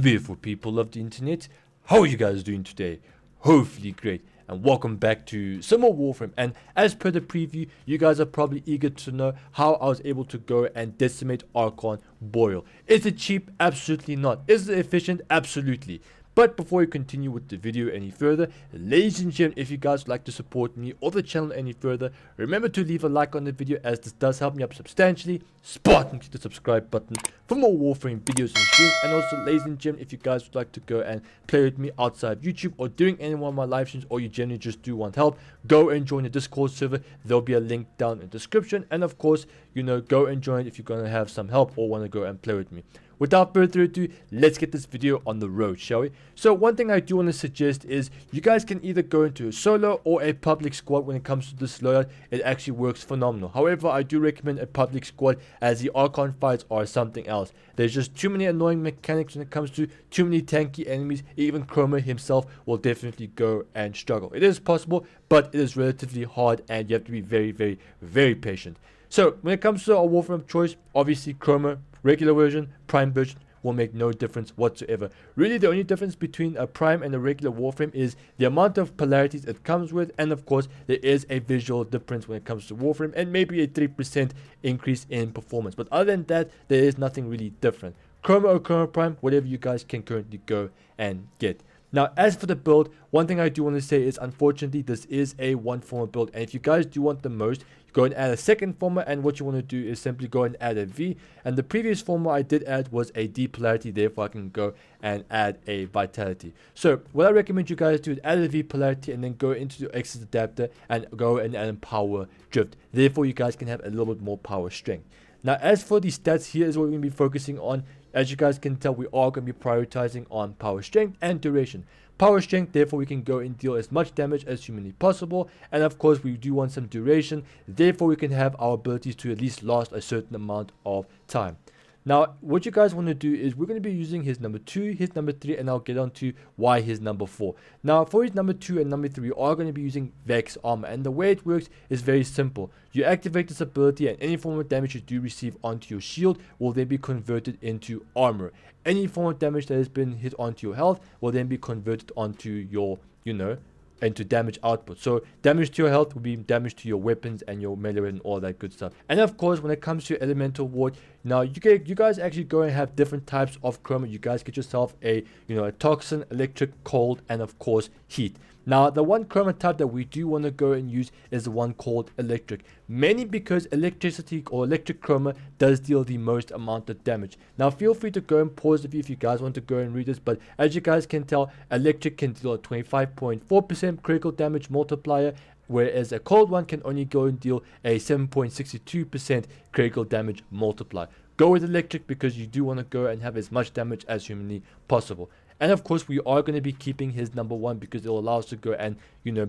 Beautiful people of the internet, how are you guys doing today? Hopefully great, and welcome back to some more Warframe. And as per the preview, you guys are probably eager to know how I was able to go and decimate Archon Boreal. Is it cheap? Absolutely not. Is it efficient? Absolutely. But before we continue with the video any further, ladies and gentlemen, if you guys would like to support me or the channel any further, remember to leave a like on the video, as this does help me up substantially. Spartan click the subscribe button for more Warframe videos and streams. And also, ladies and gentlemen, if you guys would like to go and play with me outside of YouTube or during any one of my live streams, or you generally just do want help, go and join the Discord server. There'll be a link down in the description. And of course, go and join if you're going to have some help or want to go and play with me. Without further ado, let's get this video on the road, shall we? So one thing I do want to suggest is you guys can either go into a solo or a public squad. When it comes to this loadout, it actually works phenomenal. However, I do recommend a public squad, as the Archon fights are something else. There's just too many annoying mechanics when it comes to too many tanky enemies. Even Chroma himself will definitely go and struggle. It is possible, but it is relatively hard and you have to be very patient. So when it comes to our Warframe of choice, obviously Chroma, regular version, prime version will make no difference whatsoever. Really, the only difference between a prime and a regular Warframe is the amount of polarities it comes with, and of course there is a visual difference when it comes to Warframe, and maybe a 3% increase in performance. But other than that, there is nothing really different. Chroma or Chroma Prime, whatever you guys can currently go and get. Now, as for the build, one thing I do want to say is, unfortunately, this is a one Forma build, and if you guys do want the most, you go and add a second Forma, and what you want to do is simply go and add a V. And the previous Forma I did add was a D polarity, therefore I can go and add a vitality. So what I recommend you guys do is add a V polarity and then go into the Access adapter and go and add a power drift. Therefore you guys can have a little bit more power strength. Now, as for the stats, here is what we're going to be focusing on. As you guys can tell, we are going to be prioritizing on power strength and duration. Power strength, therefore we can go and deal as much damage as humanly possible, and of course we do want some duration, therefore we can have our abilities to at least last a certain amount of time. Now, what you guys want to do is we're going to be using his number 2, his number 3, and I'll get on to why his number 4. Now, for his number 2 and number 3, we are going to be using Vex armor, and the way it works is very simple. You activate this ability, and any form of damage you do receive onto your shield will then be converted into armor. Any form of damage that has been hit onto your health will then be converted onto your, into damage output. So damage to your health will be damage to your weapons and your melee and all that good stuff. And of course, when it comes to elemental ward, now you guys actually go and have different types of chroma. You guys get yourself a a toxin, electric, cold, and of course heat. Now, the one chroma type that we do want to go and use is the one called electric, mainly because electricity or electric chroma does deal the most amount of damage. Now, feel free to go and pause the video if you guys want to go and read this, but as you guys can tell, electric can deal a 25.4% critical damage multiplier, whereas a cold one can only go and deal a 7.62% critical damage multiplier. Go with electric because you do want to go and have as much damage as humanly possible. And of course, we are going to be keeping his number 1 because it will allow us to go and,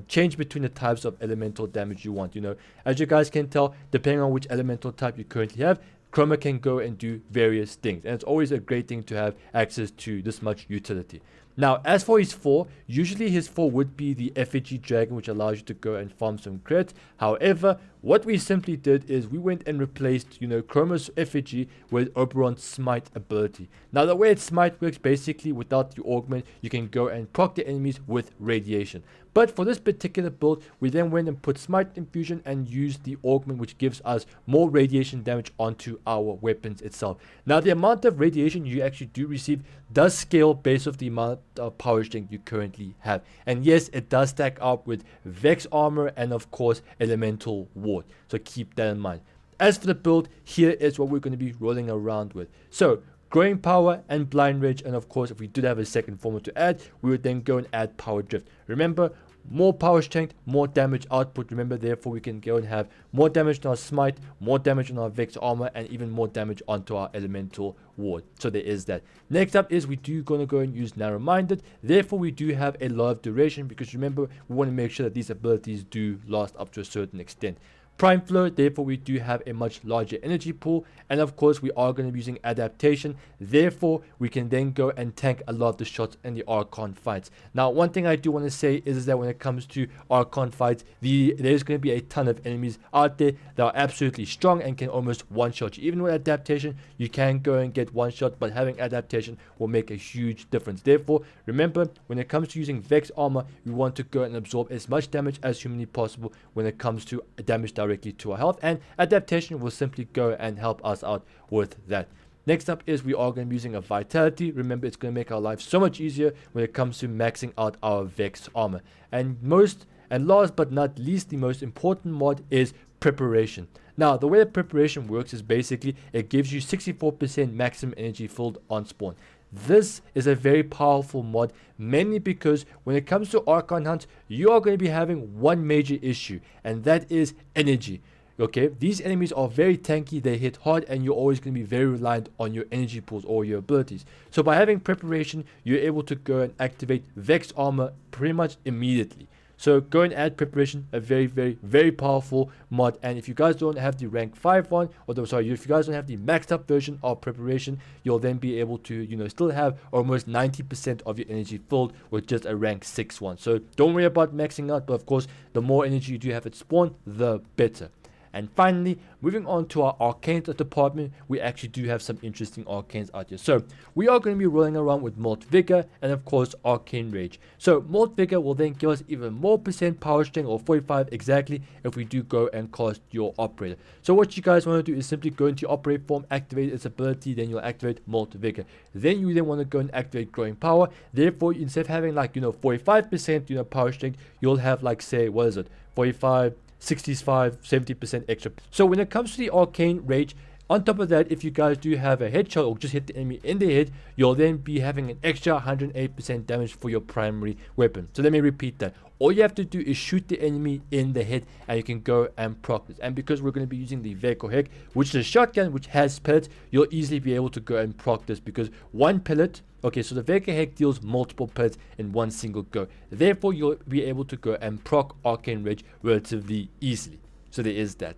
change between the types of elemental damage you want. As you guys can tell, depending on which elemental type you currently have, Chroma can go and do various things. And it's always a great thing to have access to this much utility. Now, as for his 4, usually his 4 would be the effigy dragon, which allows you to go and farm some credits. However, what we simply did is we went and replaced, Chroma's effigy with Oberon's smite ability. Now, the way its smite works, basically, without the augment, you can go and proc the enemies with radiation. But for this particular build, we then went and put smite infusion and used the augment, which gives us more radiation damage onto our weapons itself. Now, the amount of radiation you actually do receive does scale based off the amount of power strength you currently have. And yes, it does stack up with Vex armor and of course elemental ward. So keep that in mind. As for the build, here is what we're going to be rolling around with. So growing power and blind rage, and of course if we did have a second Forma to add, we would then go and add power drift. Remember, more power strength, more damage output. Remember, therefore we can go and have more damage on our smite, more damage on our Vex armor, and even more damage onto our elemental ward. So there is that. Next up is we do gonna go and use narrow minded. Therefore we do have a lot of duration, because remember, we want to make sure that these abilities do last up to a certain extent. Prime Flow, therefore we do have a much larger energy pool, and of course we are going to be using Adaptation, therefore we can then go and tank a lot of the shots in the Archon fights. Now one thing I do want to say is that when it comes to Archon fights, there's going to be a ton of enemies out there that are absolutely strong and can almost one-shot you. Even with Adaptation you can go and get one shot, but having Adaptation will make a huge difference. Therefore remember, when it comes to using Vex armor, we want to go and absorb as much damage as humanly possible when it comes to damage directly to our health, and Adaptation will simply go and help us out with that. Next up is we are going to be using a Vitality. Remember, it's going to make our life so much easier when it comes to maxing out our Vex armor. And last but not least, the most important mod is Preparation. Now the way that Preparation works is basically it gives you 64% maximum energy filled on spawn. This is a very powerful mod, mainly because when it comes to Archon Hunts, you are going to be having one major issue, and that is energy. Okay, these enemies are very tanky, they hit hard, and you're always going to be very reliant on your energy pools or your abilities. So by having Preparation, you're able to go and activate Vex armor pretty much immediately. So go and add Preparation, a very powerful mod. And if you guys don't have the rank 5 one, or if you guys don't have the maxed up version of Preparation, you'll then be able to, still have almost 90% of your energy filled with just a rank 6 one. So don't worry about maxing out, but of course, the more energy you do have at spawn, the better. And finally, moving on to our Arcanes department, we actually do have some interesting Arcanes out here. So we are going to be rolling around with Molt Vigor and of course Arcane Rage. So Molt Vigor will then give us even more % power strength, or 45 exactly, if we do go and cast your Operator. So what you guys want to do is simply go into your Operate form, activate its ability, then you'll activate Molt Vigor. Then you want to go and activate Growing Power. Therefore, instead of having 45% power strength, you'll have 45, 65, 70% extra. So when it comes to the Arcane Rage, on top of that, if you guys do have a headshot or just hit the enemy in the head, you'll then be having an extra 108% damage for your primary weapon. So let me repeat that. All you have to do is shoot the enemy in the head and you can go and proc this. And because we're going to be using the Veilbreaker Heck, which is a shotgun which has pellets, you'll easily be able to go and proc this, because one pellet, okay, so the Veilbreaker Heck deals multiple pellets in one single go. Therefore, you'll be able to go and proc Arcane Rage relatively easily. So there is that.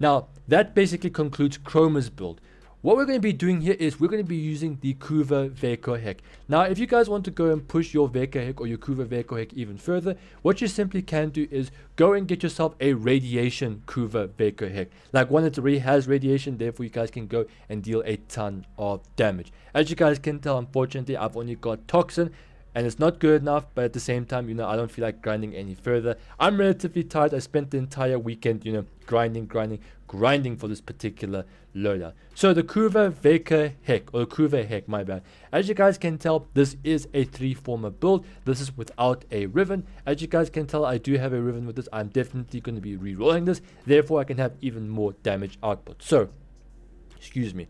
Now, that basically concludes Chroma's build. What we're going to be doing here is we're going to be using the Kuva Veilbreaker Heck. Now, if you guys want to go and push your Veilbreaker Heck or your Kuva Veilbreaker Heck even further, what you simply can do is go and get yourself a Radiation Kuva Veilbreaker Heck. One that already has radiation, therefore you guys can go and deal a ton of damage. As you guys can tell, unfortunately, I've only got Toxin, and it's not good enough, but at the same time, I don't feel like grinding any further. I'm relatively tired. I spent the entire weekend, grinding for this particular loadout. So the Kuva Veilbreaker Heck, or the Kuva Heck, my bad. As you guys can tell, this is a 3 Forma build. This is without a Riven. As you guys can tell, I do have a Riven with this. I'm definitely going to be re-rolling this. Therefore, I can have even more damage output. So, excuse me.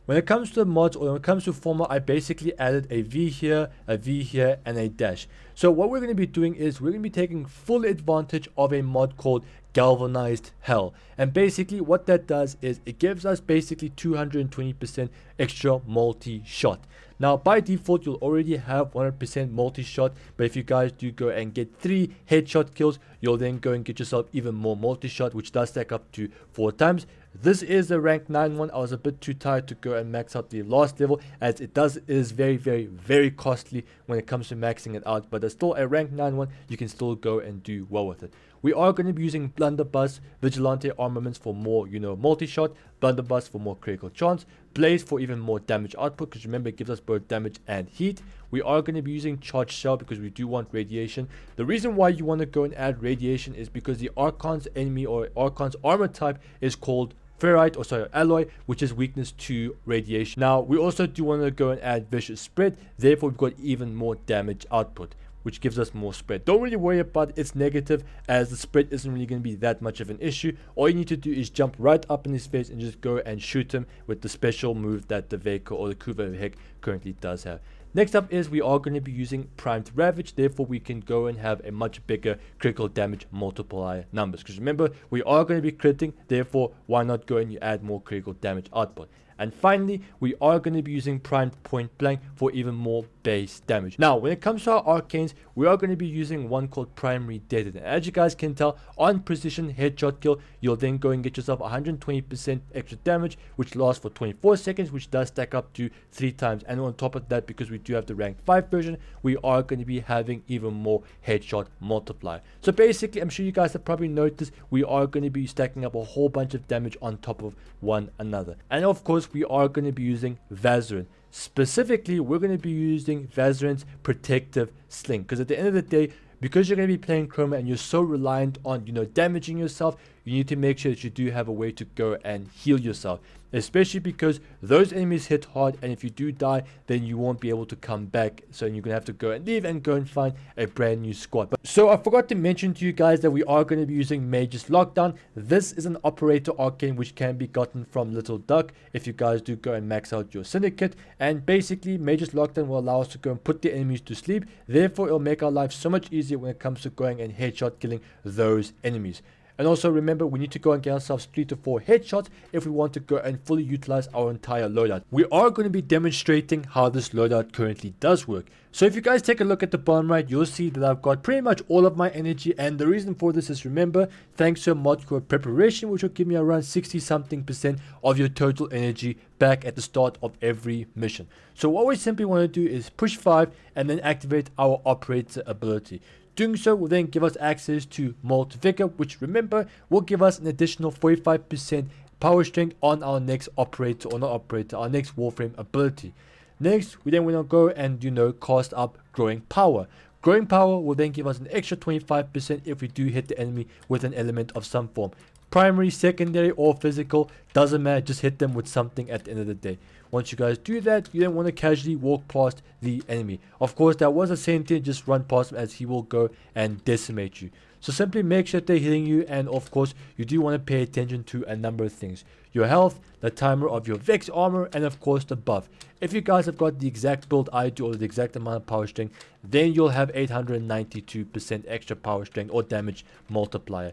When it comes to the mods, or when it comes to Forma, I basically added a V here, and a dash. So what we're going to be doing is we're going to be taking full advantage of a mod called Galvanized Hell. And basically what that does is it gives us basically 220% extra multi-shot. Now by default you'll already have 100% multi-shot, but if you guys do go and get 3 headshot kills, you'll then go and get yourself even more multi-shot, which does stack up to 4 times. This is a rank 9 one. I was a bit too tired to go and max out the last level, as it is very costly when it comes to maxing it out, but there's still a rank 9 one. You can still go and do well with it. We are going to be using Blunderbuss Vigilante armaments for more, multi-shot, Blunderbuss for more critical chance, Blaze for even more damage output, because remember it gives us both damage and heat. We are going to be using Charged Shell because we do want radiation. The reason why you want to go and add radiation is because the Archon's enemy, or Archon's armor type, is called Ferrite, alloy, which is weakness to radiation. Now we also do want to go and add Vicious Spread, therefore we've got even more damage output, which gives us more spread. Don't really worry about its negative, as the spread isn't really going to be that much of an issue. All you need to do is jump right up in his face and just go and shoot him with the special move that the Veilbreaker or the Kuva Heck currently does have. Next up is we are going to be using Primed Ravage, therefore we can go and have a much bigger critical damage multiplier numbers, because remember we are going to be critting, therefore why not go and you add more critical damage output. And finally, we are going to be using primed point blank for even more base damage. Now, when it comes to our arcanes, we are going to be using one called primary deaded. And as you guys can tell, on precision headshot kill, you'll then go and get yourself 120% extra damage, which lasts for 24 seconds, which does stack up to 3 times. And on top of that, because we do have the rank 5 version, we are going to be having even more headshot multiplier. So basically, I'm sure you guys have probably noticed, we are going to be stacking up a whole bunch of damage on top of one another. And of course, we are going to be using Vazarin. Specifically, we're going to be using Vazarin's protective sling, because at the end of the day, because you're going to be playing Chroma and you're so reliant on, damaging yourself, you need to make sure that you do have a way to go and heal yourself. Especially because those enemies hit hard, and if you do die, then you won't be able to come back. So you're going to have to go and leave and go and find a brand new squad. So I forgot to mention to you guys that we are going to be using Mage's Lockdown. This is an operator arcane which can be gotten from Little Duck if you guys do go and max out your syndicate. And basically, Mage's Lockdown will allow us to go and put the enemies to sleep. Therefore, it will make our life so much easier when it comes to going and headshot killing those enemies. And also remember, we need to go and get ourselves 3 to 4 headshots if we want to go and fully utilize our entire loadout. We are going to be demonstrating how this loadout currently does work. So if you guys take a look at the bottom right, you'll see that I've got pretty much all of my energy, and the reason for this is, remember, thanks to a mod called preparation, which will give me around 60-something% of your total energy back at the start of every mission. So what we simply want to do is push 5 and then activate our operator ability. Doing so will then give us access to Molt Vigor, which, remember, will give us an additional 45% power strength on our next operator, or not operator, our next Warframe ability. Next, we then want to go and, cast up Growing Power. Growing Power will then give us an extra 25% if we do hit the enemy with an element of some form. Primary, secondary, or physical, doesn't matter, just hit them with something at the end of the day. Once you guys do that, you then want to casually walk past the enemy. Of course, that was a sentient, just run past him as he will go and decimate you. So simply make sure that they're hitting you, and of course, you do want to pay attention to a number of things. Your health, the timer of your Vex armor, and of course the buff. If you guys have got the exact build I do, or the exact amount of power strength, then you'll have 892% extra power strength or damage multiplier.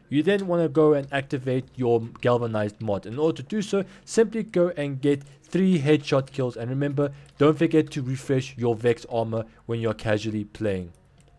You then want to go and activate your galvanized mod. In order to do so, simply go and get 3 headshot kills, and remember, don't forget to refresh your Vex armor when you're casually playing.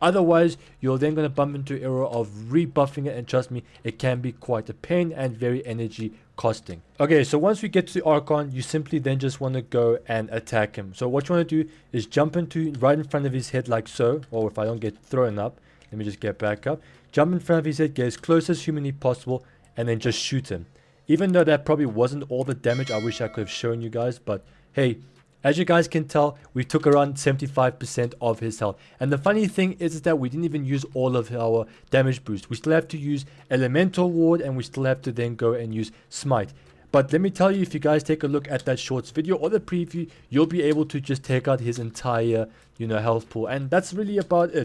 Otherwise, you're then going to bump into error of rebuffing it, and trust me, it can be quite a pain and very energy costing. Okay, so once we get to the Archon, you simply then just want to go and attack him. So what you want to do is jump into right in front of his head like so, or if I don't get thrown up, let me just get back up. Jump in front of his head, get as close as humanly possible, and then just shoot him. Even though that probably wasn't all the damage I wish I could have shown you guys, but hey, as you guys can tell, we took around 75% of his health. And the funny thing is that we didn't even use all of our damage boost. We still have to use Elemental Ward, and we still have to then go and use Smite. But let me tell you, if you guys take a look at that shorts video or the preview, you'll be able to just take out his entire, health pool. And that's really about it.